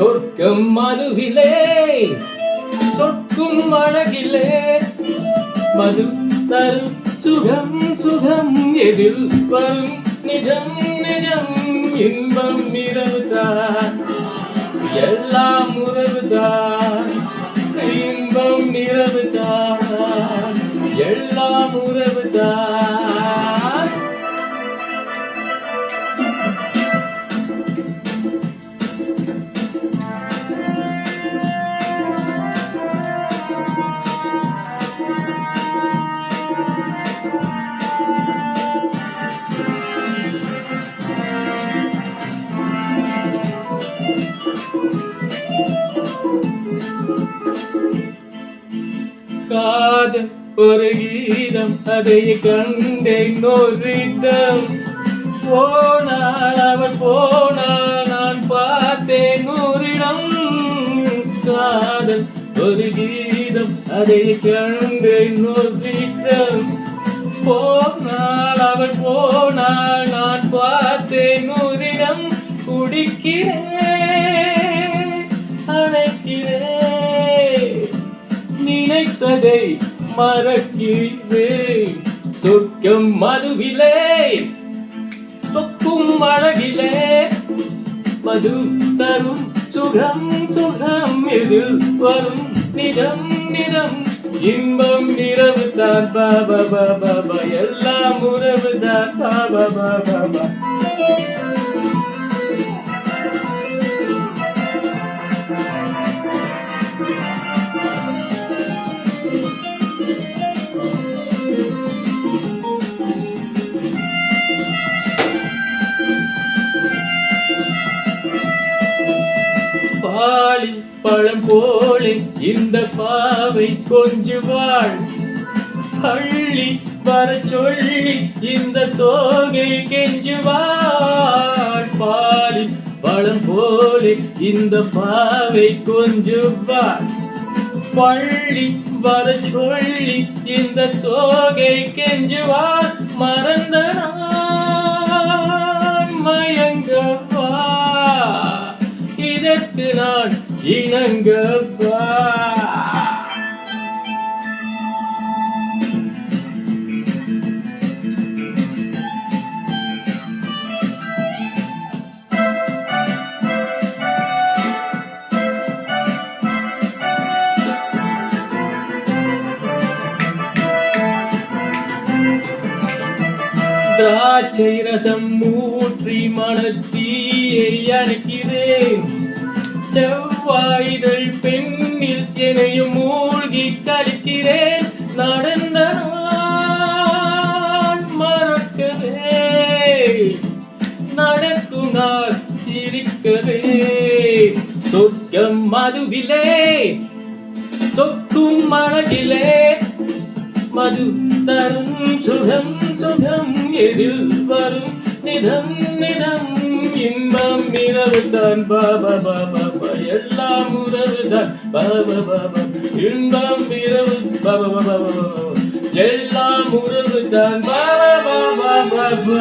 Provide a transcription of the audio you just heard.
சொர்க்கம் மதுவிலே சொற்கும் அழகிலே மது தரும் சுகம் சுகம் எதில் வரும் நிஜம் நிஜம் இன்பம் இரவுதான் எல்லாம் உறவுதான் இன்பம் இரவுதான் எல்லாம் உறவுதான். காதல் ஒரு கீதம் அதை கண்டேன் ஓரிடம் போனால் அவள் போனால் நான் பார்த்தேன் நூறிடம். காதல் ஒரு கீதம் அதை கண்டேன் ஓரிடம் போனால் அவள் போனால் நான் பார்த்தேன் நூறிடம். குடிக்கிறேன் அணைக்கிறேன் நினைத்ததை மறக்கிறேன். சொர்க்கம் மதுவிலே சொக்கும் அழகிலே மது தரும் சுகம் சுகம் எதில் வரும் நிதம் நிதம் இன்பம் இரவு தான் பாபா பாபா எல்லாம் உறவு தான் பாபா பாபா. பாலில் பழம் போலே இந்த பாவை கொஞ்சுவாள் பள்ளி வர சொல்லி இந்த தோகை கெஞ்சுவாள். பாலில் பழம் போலே இந்த பாவை கொஞ்சுவாள் பள்ளி வர சொல்லி இந்த தோகை கெஞ்சுவாள். மறந்த நான் மயங்கவா இதற்கு நான் இணங்கப்பா. திராட்சை ரசம் ஊற்றி மனத்தீயை அணைக்கிறேன். செவ்வாய்தழ் பெண்ணில் என்னையும் மூழ்கி கழிக்கிறேன். நடந்த நான் மறக்கவே நடக்கும் நாள் சிரிக்கவே. சொர்க்கம் மதுவிலே சொக்கும் அழகிலே மது தரும் சுகம் சுகம் எதில் வரும் நிதம் நிதம் இன்பம் இரவுதான் பாபா பாபா எல்லாம் உறவுதான் பாபா பாபா இன்பம் இரவு பாபா பாபா எல்லாம் உறவுதான் பாபா பாபா பாபா.